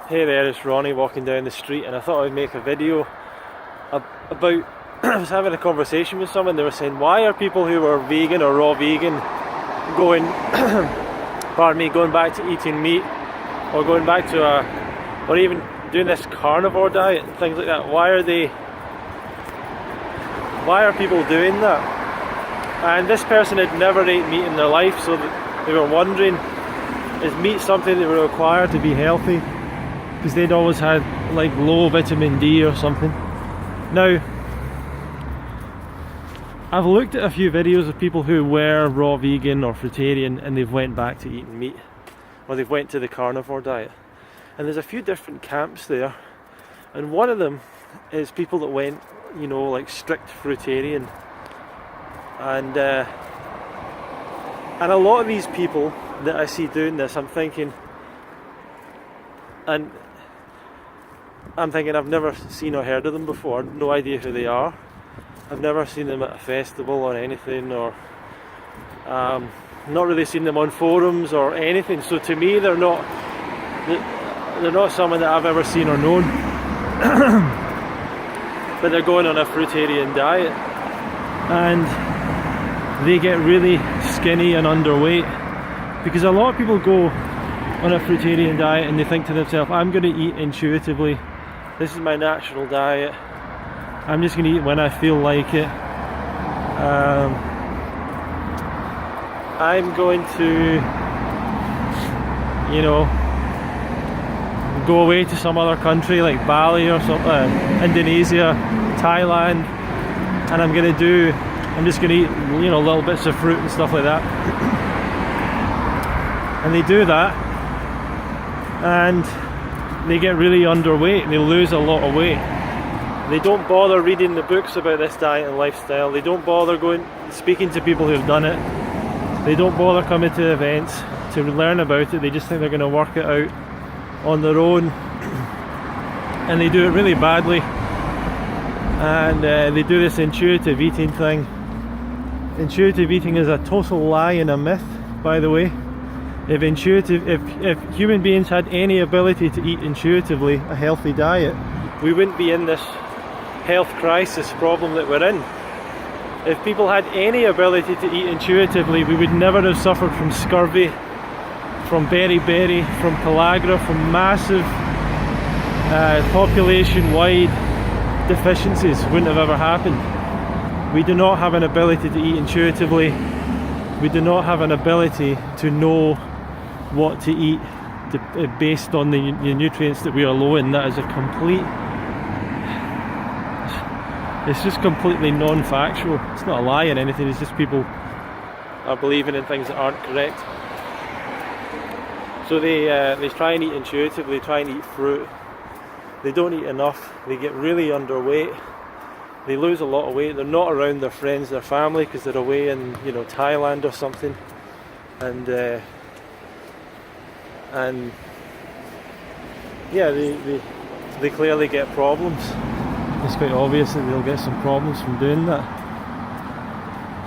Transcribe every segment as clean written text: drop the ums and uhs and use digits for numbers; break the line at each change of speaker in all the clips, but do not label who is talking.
Hey there, it's Ronnie walking down the street, and I thought I'd make a video about I was having a conversation with someone. They were saying, why are people who are vegan or raw vegan going going back to eating meat, or going back to or even doing this carnivore diet and things like that? Why are people doing that? And this person had never ate meat in their life, so they were wondering, is meat something they were required to be healthy? Because they'd always had like low vitamin D or something. Now, I've looked at a few videos of people who were raw vegan or fruitarian and they've went back to eating meat, or they've went to the carnivore diet. And there's a few different camps there, and one of them is people that went, you know, like strict fruitarian. And a lot of these people that I see doing this, I'm thinking I've never seen or heard of them before, no idea who they are. I've never seen them at a festival or anything, or not really seen them on forums or anything. So to me, they're not someone that I've ever seen or known. But they're going on a fruitarian diet, and they get really skinny and underweight, because a lot of people go on a fruitarian diet and they think to themselves, I'm going to eat intuitively. This is my natural diet. I'm just going to eat when I feel like it. I'm going to, you know, go away to some other country like Bali or something, Indonesia, Thailand, and I'm just going to eat, you know, little bits of fruit and stuff like that. And they do that, and they get really underweight and they lose a lot of weight. They don't bother reading the books about this diet and lifestyle. They don't bother speaking to people who've done it. They don't bother coming to events to learn about it. They just think they're going to work it out on their own, and they do it really badly. And they do this intuitive eating thing. Intuitive eating is a total lie and a myth, by the way. If human beings had any ability to eat intuitively a healthy diet, we wouldn't be in this health crisis problem that we're in. If people had any ability to eat intuitively, we would never have suffered from scurvy, from beriberi, from pellagra, from massive population-wide deficiencies. Wouldn't have ever happened. We do not have an ability to eat intuitively. We do not have an ability to know what to eat based on the nutrients that we are low in. That is it's just completely non-factual. It's not a lie in anything, it's just people are believing in things that aren't correct. So they try and eat intuitively, try and eat fruit. They don't eat enough, they get really underweight, they lose a lot of weight, they're not around their friends, their family, because they're away in, you know, Thailand or something. And yeah, they clearly get problems. It's quite obvious that they'll get some problems from doing that.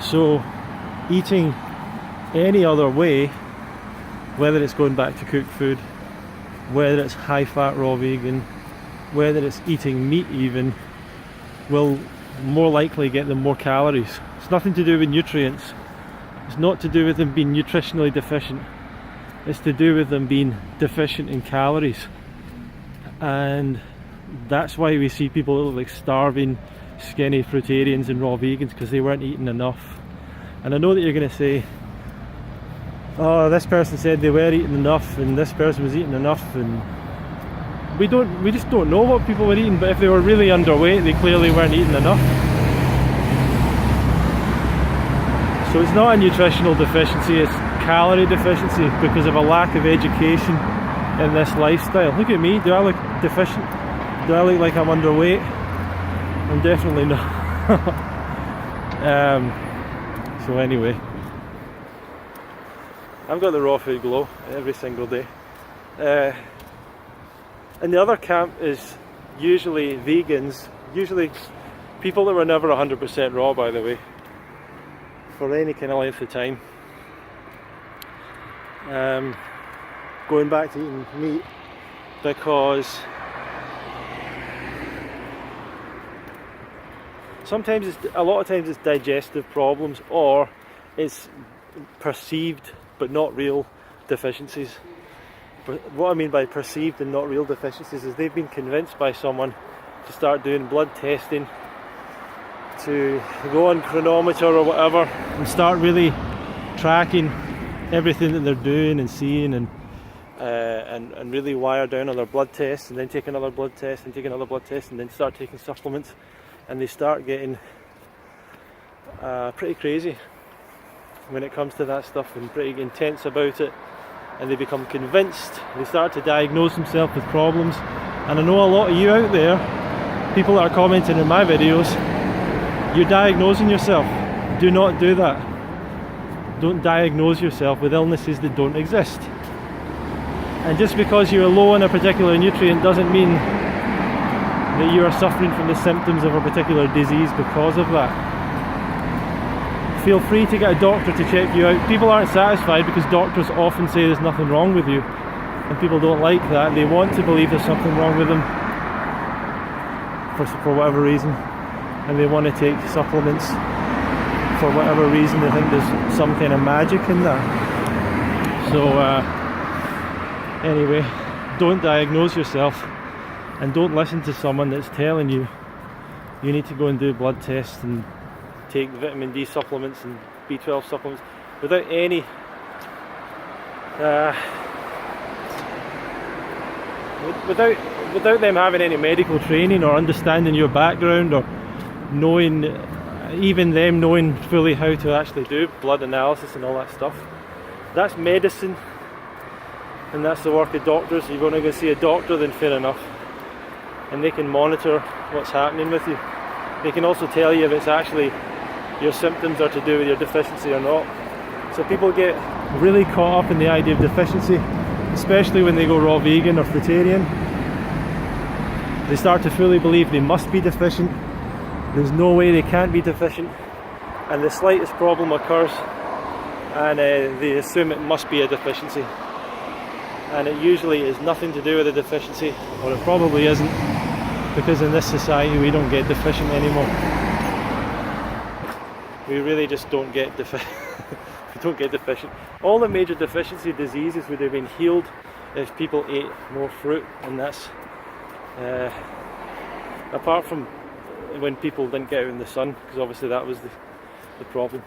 So eating any other way, whether it's going back to cooked food, whether it's high fat raw vegan, whether it's eating meat even, will more likely get them more calories. It's nothing to do with nutrients. It's not to do with them being nutritionally deficient. It's to do with them being deficient in calories. And that's why we see people that look like starving, skinny fruitarians and raw vegans, because they weren't eating enough. And I know that you're going to say, oh, this person said they were eating enough and this person was eating enough, and we just don't know what people were eating. But if they were really underweight, they clearly weren't eating enough. So it's not a nutritional deficiency, it's calorie deficiency because of a lack of education in this lifestyle. Look at me, do I look deficient? Do I look like I'm underweight? I'm definitely not. So anyway, I've got the raw food glow every single day. And the other camp is usually vegans, usually people that were never 100% raw, by the way, for any kind of length of time. Going back to eating meat because a lot of times it's digestive problems, or it's perceived but not real deficiencies. But what I mean by perceived and not real deficiencies is they've been convinced by someone to start doing blood testing, to go on chronometer or whatever, and start really tracking everything that they're doing and seeing, and really wire down on their blood tests, and then take another blood test and take another blood test, and then start taking supplements, and they start getting pretty crazy when it comes to that stuff, and pretty intense about it, and they become convinced. They start to diagnose themselves with problems. And I know a lot of you out there, people that are commenting in my videos, you're diagnosing yourself. Do not do that. Don't diagnose yourself with illnesses that don't exist. And just because you're low in a particular nutrient doesn't mean that you are suffering from the symptoms of a particular disease because of that. Feel free to get a doctor to check you out. People aren't satisfied because doctors often say there's nothing wrong with you, and people don't like that. They want to believe there's something wrong with them for whatever reason, and they want to take supplements for whatever reason. They think there's some kind of magic in that. So anyway, don't diagnose yourself, and don't listen to someone that's telling you you need to go and do blood tests and take vitamin D supplements and B12 supplements without any without them having any medical training or understanding your background, or knowing, even them knowing fully how to actually do blood analysis and all that stuff. That's medicine, and that's the work of doctors. You're going to go see a doctor, then fair enough, and they can monitor what's happening with you. They can also tell you if it's actually your symptoms are to do with your deficiency or not. So people get really caught up in the idea of deficiency, especially when they go raw vegan or fruitarian. They start to fully believe they must be deficient. There's no way they can't be deficient, and the slightest problem occurs and they assume it must be a deficiency, and it usually is nothing to do with a deficiency, or it probably isn't, because in this society we don't get deficient anymore. We really just don't get we don't get deficient. All the major deficiency diseases would have been healed if people ate more fruit, and that's apart from when people didn't get out in the sun, because obviously that was the problem.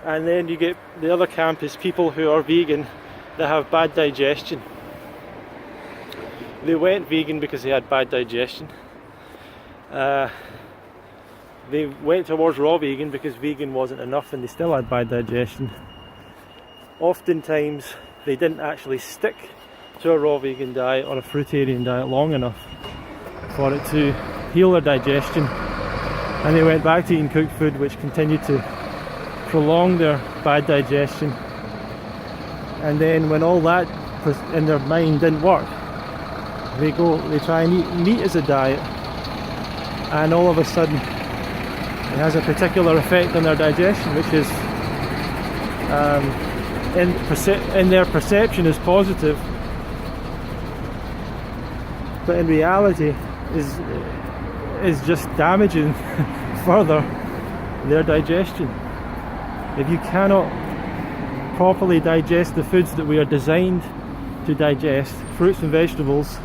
And then you get the other camp is people who are vegan that have bad digestion. They went vegan because they had bad digestion. They went towards raw vegan because vegan wasn't enough, and they still had bad digestion. Oftentimes they didn't actually stick to a raw vegan diet or a fruitarian diet long enough for it to heal their digestion, and they went back to eating cooked food, which continued to prolong their bad digestion. And then when all that in their mind didn't work, they try and eat meat as a diet, and all of a sudden it has a particular effect on their digestion, which is in their perception is positive, but in reality is just damaging further their digestion. If you cannot properly digest the foods that we are designed to digest, fruits and vegetables,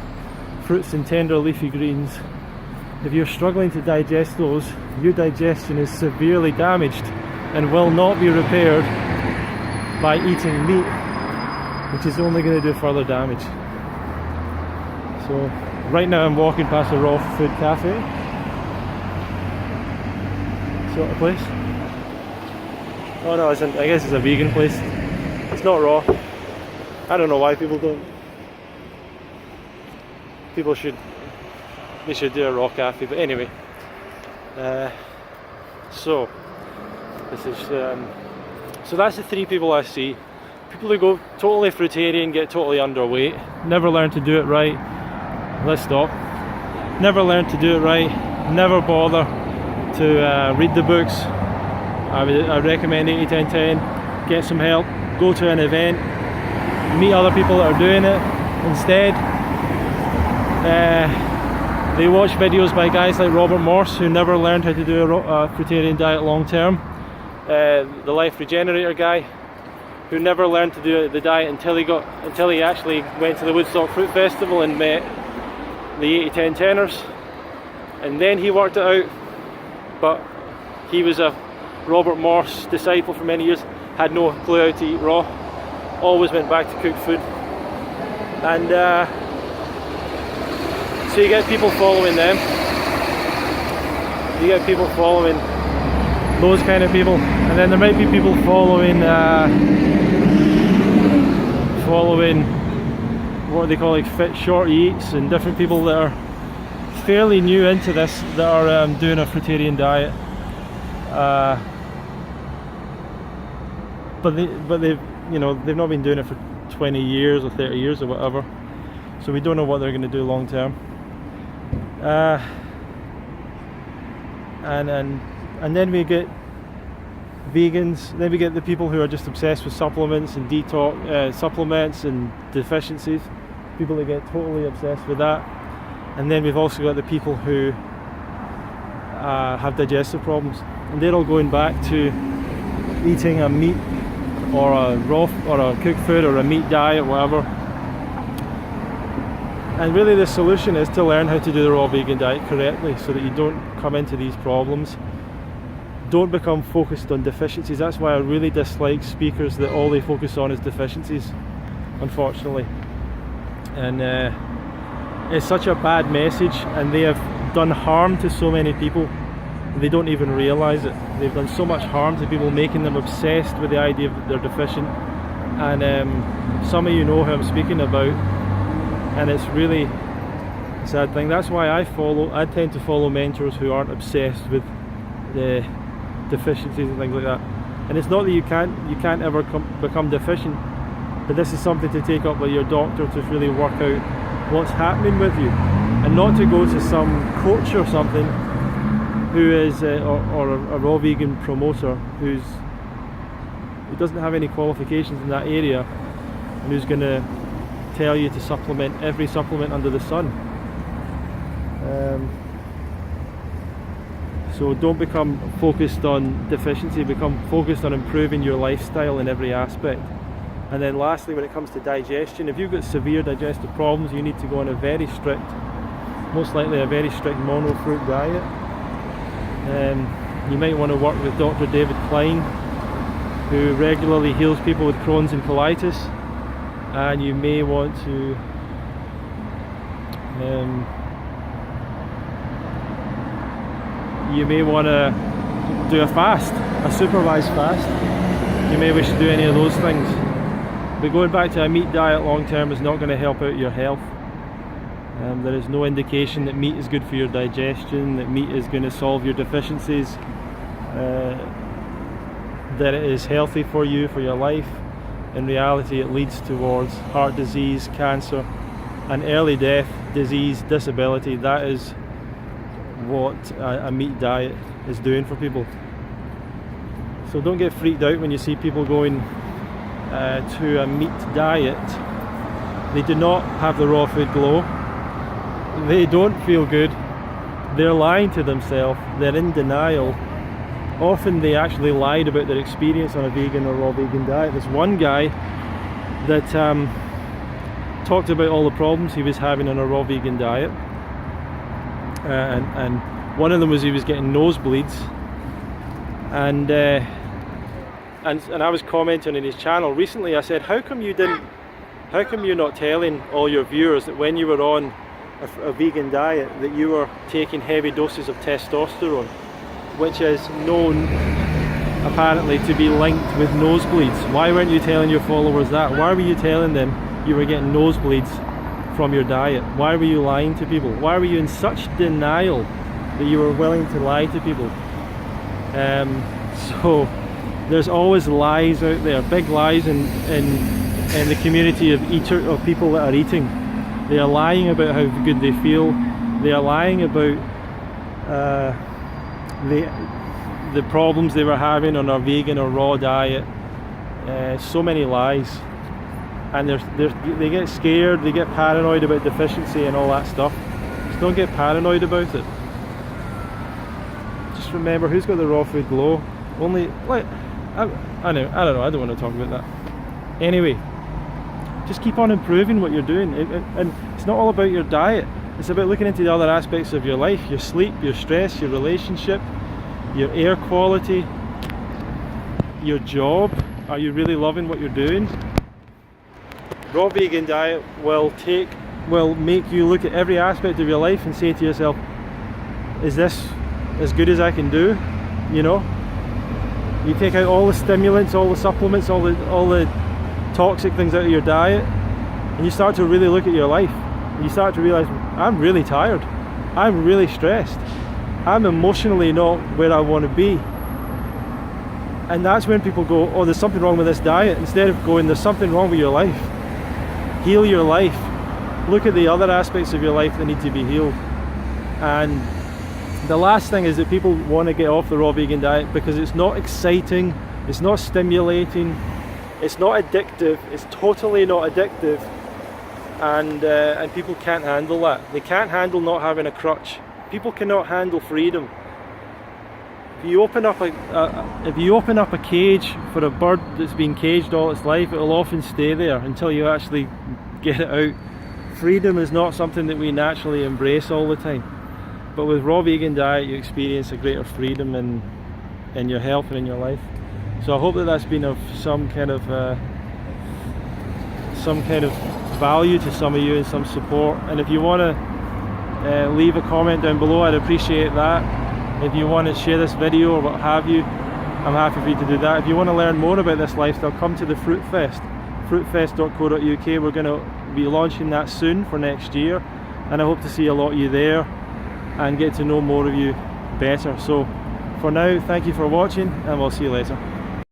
fruits and tender leafy greens, if you're struggling to digest those, your digestion is severely damaged and will not be repaired by eating meat, which is only going to do further damage. So right now I'm walking past a raw food cafe sort of place. Oh no, I guess it's a vegan place. It's not raw. I don't know why people don't. They should do a raw cafe, but anyway. So this is so that's the three people I see. People who go totally fruitarian, get totally underweight, never learn to do it right. Let's stop. Never learn to do it right. Never bother to read the books. I recommend 80-10-10. Get some help. Go to an event. Meet other people that are doing it. Instead, they watch videos by guys like Robert Morse, who never learned how to do a fruitarian diet long term. The Life Regenerator guy, who never learned to do the diet until he actually went to the Woodstock Fruit Festival and met the 80-10 tenors, and then he worked it out. But he was a Robert Morse disciple for many years, had no clue how to eat raw, always went back to cooked food, and so you get people following them. You get people following those kind of people, and then there might be people following what they call like fit short eats, and different people that are fairly new into this that are doing a fruitarian diet, but they've they've not been doing it for 20 years or 30 years or whatever, so we don't know what they're going to do long term. And then we get vegans, then we get the people who are just obsessed with supplements and detox supplements and deficiencies, people that get totally obsessed with that. And then we've also got the people who have digestive problems, and they're all going back to eating a meat or a raw or a cooked food or a meat diet, whatever. And really the solution is to learn how to do the raw vegan diet correctly, so that you don't come into these problems. Don't become focused on deficiencies. That's why I really dislike speakers that all they focus on is deficiencies, unfortunately. And it's such a bad message, and they have done harm to so many people. They don't even realise it. They've done so much harm to people, making them obsessed with the idea that they're deficient. And some of you know who I'm speaking about, and it's really a sad thing. That's why I tend to follow mentors who aren't obsessed with the deficiencies and things like that. And it's not that you can't ever become deficient, but this is something to take up with your doctor to really work out what's happening with you, and not to go to some coach or something who is or a raw vegan promoter who doesn't have any qualifications in that area, and who's going to tell you to supplement every supplement under the sun. So don't become focused on deficiency, become focused on improving your lifestyle in every aspect. And then lastly, when it comes to digestion, if you've got severe digestive problems, you need to go on a very strict, most likely a very strict mono fruit diet. You might want to work with Dr. David Klein, who regularly heals people with Crohn's and colitis, and you may want to do a fast, a supervised fast. You may wish to do any of those things. But going back to a meat diet long term is not going to help out your health. There is no indication that meat is good for your digestion, that meat is going to solve your deficiencies, that it is healthy for you, for your life. In reality, it leads towards heart disease, cancer, and early death, disease, disability. That is what a meat diet is doing for people. So don't get freaked out when you see people going to a meat diet. They do not have the raw food glow. They don't feel good. They're lying to themselves. They're in denial. Often they actually lied about their experience on a vegan or raw vegan diet. There's one guy that talked about all the problems he was having on a raw vegan diet, and one of them was he was getting nosebleeds, and I was commenting on his channel recently. I said, how come you're not telling all your viewers that when you were on a vegan diet that you were taking heavy doses of testosterone, which is known apparently to be linked with nosebleeds? Why weren't you telling your followers that? Why were you telling them you were getting nosebleeds from your diet? Why were you lying to people? Why were you in such denial that you were willing to lie to people? So there's always lies out there, big lies in the community of people that are eating. They are lying about how good they feel. They are lying about the problems they were having on a vegan or raw diet. So many lies. and they get scared, they get paranoid about deficiency and all that stuff. Just don't get paranoid about it. Just remember, who's got the raw food glow? Only, like, I don't know, I don't want to talk about that. Anyway, just keep on improving what you're doing, and it's not all about your diet. It's about looking into the other aspects of your life, your sleep, your stress, your relationship, your air quality, your job. Are you really loving what you're doing? Raw vegan diet will make you look at every aspect of your life and say to yourself, is this as good as I can do? You know, you take out all the stimulants, all the supplements, all the toxic things out of your diet, and you start to really look at your life. You start to realize, I'm really tired, I'm really stressed, I'm emotionally not where I want to be. And that's when people go, oh, there's something wrong with this diet, instead of going, there's something wrong with your life. Heal your life. Look at the other aspects of your life that need to be healed. And the last thing is that people want to get off the raw vegan diet because it's not exciting, it's not stimulating, it's not addictive, it's totally not addictive. And people can't handle that. They can't handle not having a crutch. People cannot handle freedom. If you open up a cage for a bird that's been caged all its life, it will often stay there until you actually get it out. Freedom is not something that we naturally embrace all the time. But with raw vegan diet, you experience a greater freedom in your health and in your life. So I hope that that's been of some kind of value to some of you and some support. And if you want to leave a comment down below, I'd appreciate that. If you want to share this video or what have you, I'm happy for you to do that. If you want to learn more about this lifestyle, come to the Fruit Fest, fruitfest.co.uk. We're going to be launching that soon for next year, and I hope to see a lot of you there and get to know more of you better. So for now, thank you for watching, and we'll see you later.